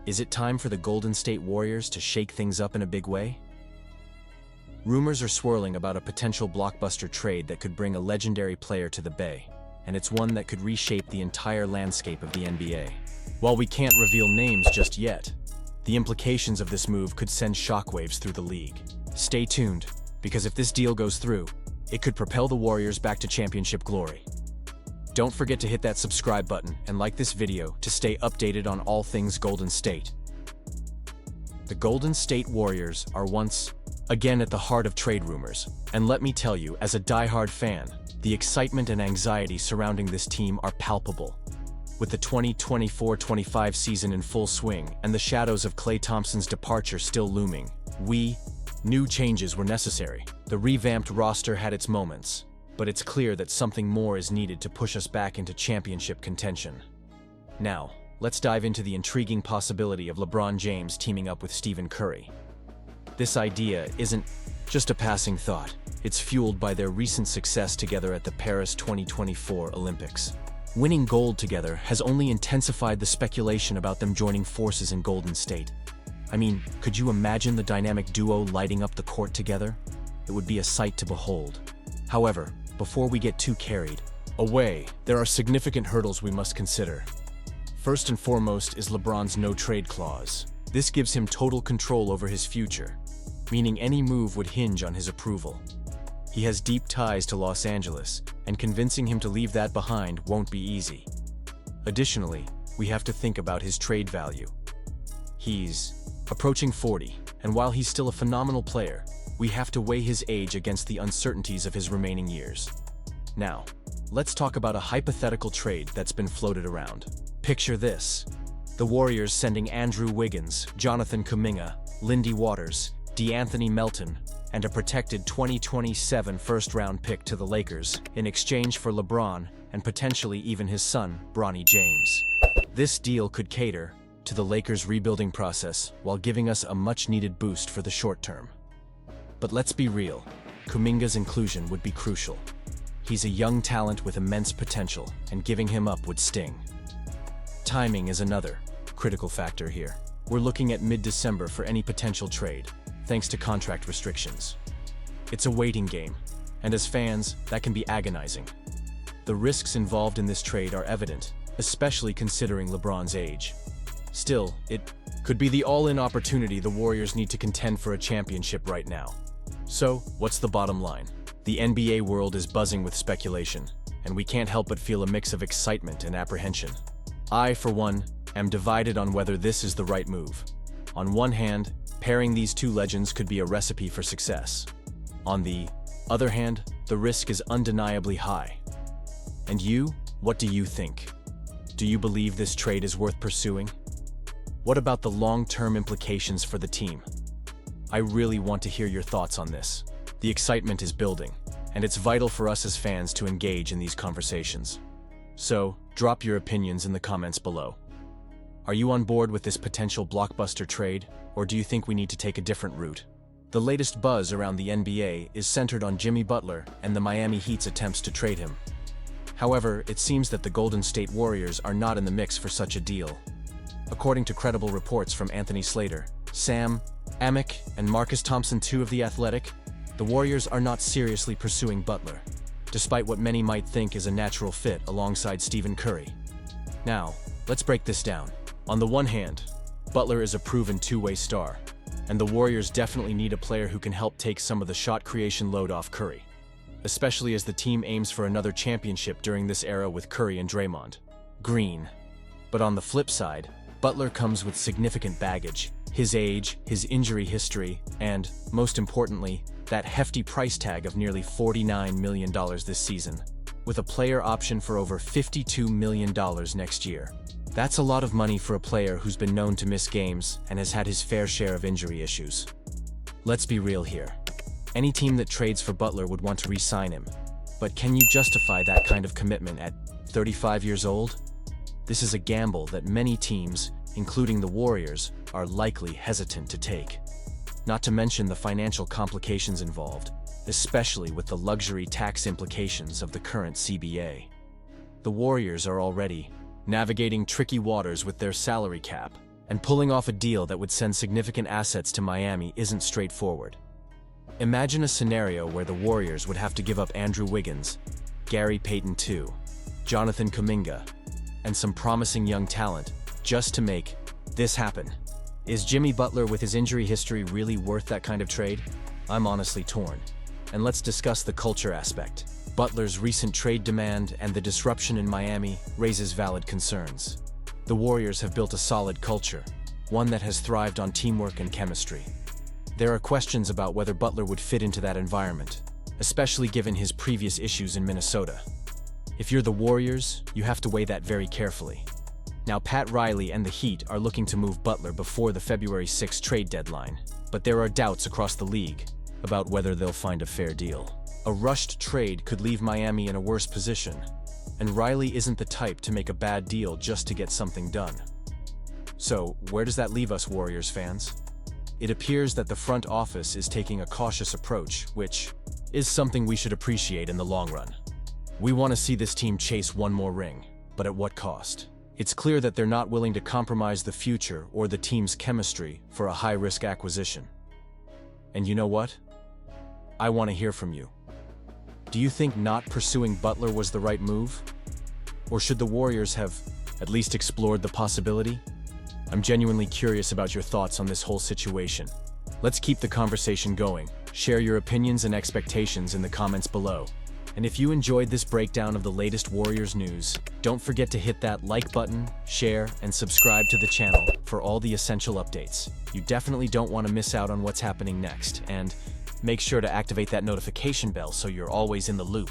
Is it time for the Golden State Warriors to shake things up in a big way? Rumors are swirling about a potential blockbuster trade that could bring a legendary player to the Bay, and it's one that could reshape the entire landscape of the NBA. While we can't reveal names just yet, the implications of this move could send shockwaves through the league. Stay tuned, because if this deal goes through, it could propel the Warriors back to championship glory. Don't forget to hit that subscribe button and like this video to stay updated on all things Golden State. The Golden State Warriors are once again at the heart of trade rumors, and let me tell you, as a diehard fan, the excitement and anxiety surrounding this team are palpable. With the 2024-25 season in full swing and the shadows of Klay Thompson's departure still looming, new changes were necessary. The revamped roster had its moments, but it's clear that something more is needed to push us back into championship contention. Now, let's dive into the intriguing possibility of LeBron James teaming up with Stephen Curry. This idea isn't just a passing thought. It's fueled by their recent success together at the Paris 2024 Olympics. Winning gold together has only intensified the speculation about them joining forces in Golden State. I mean, could you imagine the dynamic duo lighting up the court together? It would be a sight to behold. However, before we get too carried away, there are significant hurdles we must consider. First and foremost is LeBron's no-trade clause. This gives him total control over his future, meaning any move would hinge on his approval. He has deep ties to Los Angeles, and convincing him to leave that behind won't be easy. Additionally, we have to think about his trade value. He's approaching 40, and while he's still a phenomenal player, we have to weigh his age against the uncertainties of his remaining years. Now, let's talk about a hypothetical trade that's been floated around. Picture this: the Warriors sending Andrew Wiggins, Jonathan Kuminga, Lindy Waters, DeAnthony Melton, and a protected 2027 first-round pick to the Lakers in exchange for LeBron and potentially even his son, Bronny James. This deal could cater to the Lakers' rebuilding process while giving us a much-needed boost for the short term. But let's be real, Kuminga's inclusion would be crucial. He's a young talent with immense potential, and giving him up would sting. Timing is another critical factor here. We're looking at mid-December for any potential trade, thanks to contract restrictions. It's a waiting game, and as fans, that can be agonizing. The risks involved in this trade are evident, especially considering LeBron's age. Still, it could be the all-in opportunity the Warriors need to contend for a championship right now. So, what's the bottom line? The NBA world is buzzing with speculation, and we can't help but feel a mix of excitement and apprehension. I, for one, am divided on whether this is the right move. On one hand, pairing these two legends could be a recipe for success. On the other hand, the risk is undeniably high. And you, what do you think? Do you believe this trade is worth pursuing? What about the long-term implications for the team? I really want to hear your thoughts on this. The excitement is building, and it's vital for us as fans to engage in these conversations. So, drop your opinions in the comments below. Are you on board with this potential blockbuster trade, or do you think we need to take a different route? The latest buzz around the NBA is centered on Jimmy Butler and the Miami Heat's attempts to trade him. However, it seems that the Golden State Warriors are not in the mix for such a deal. According to credible reports from Anthony Slater, Sam Amick, and Marcus Thompson II of The Athletic, the Warriors are not seriously pursuing Butler, despite what many might think is a natural fit alongside Stephen Curry. Now, let's break this down. On the one hand, Butler is a proven two-way star, and the Warriors definitely need a player who can help take some of the shot creation load off Curry, especially as the team aims for another championship during this era with Curry and Draymond Green. But on the flip side, Butler comes with significant baggage: his age, his injury history, and, most importantly, that hefty price tag of nearly $49 million this season, with a player option for over $52 million next year. That's a lot of money for a player who's been known to miss games and has had his fair share of injury issues. Let's be real here. Any team that trades for Butler would want to re-sign him. But can you justify that kind of commitment at 35 years old? This is a gamble that many teams, including the Warriors, are likely hesitant to take. Not to mention the financial complications involved, especially with the luxury tax implications of the current CBA. The Warriors are already navigating tricky waters with their salary cap, And pulling off a deal that would send significant assets to Miami isn't straightforward. Imagine a scenario where the Warriors would have to give up Andrew Wiggins, Gary Payton II, Jonathan Kuminga, and some promising young talent just to make this happen. Is Jimmy Butler with his injury history really worth that kind of trade? I'm honestly torn. And let's discuss the culture aspect. Butler's recent trade demand and the disruption in Miami raises valid concerns. The Warriors have built a solid culture, one that has thrived on teamwork and chemistry. There are questions about whether Butler would fit into that environment, especially given his previous issues in Minnesota. If you're the Warriors, you have to weigh that very carefully. Now, Pat Riley and the Heat are looking to move Butler before the February 6 trade deadline, but there are doubts across the league about whether they'll find a fair deal. A rushed trade could leave Miami in a worse position, and Riley isn't the type to make a bad deal just to get something done. So, where does that leave us, Warriors fans? It appears that the front office is taking a cautious approach, which is something we should appreciate in the long run. We want to see this team chase one more ring, but at what cost? It's clear that they're not willing to compromise the future or the team's chemistry for a high-risk acquisition. And you know what? I want to hear from you. Do you think not pursuing Butler was the right move? Or should the Warriors have at least explored the possibility? I'm genuinely curious about your thoughts on this whole situation. Let's keep the conversation going. Share your opinions and expectations in the comments below. And if you enjoyed this breakdown of the latest Warriors news, don't forget to hit that like button, share, and subscribe to the channel for all the essential updates. You definitely don't want to miss out on what's happening next, and make sure to activate that notification bell so you're always in the loop.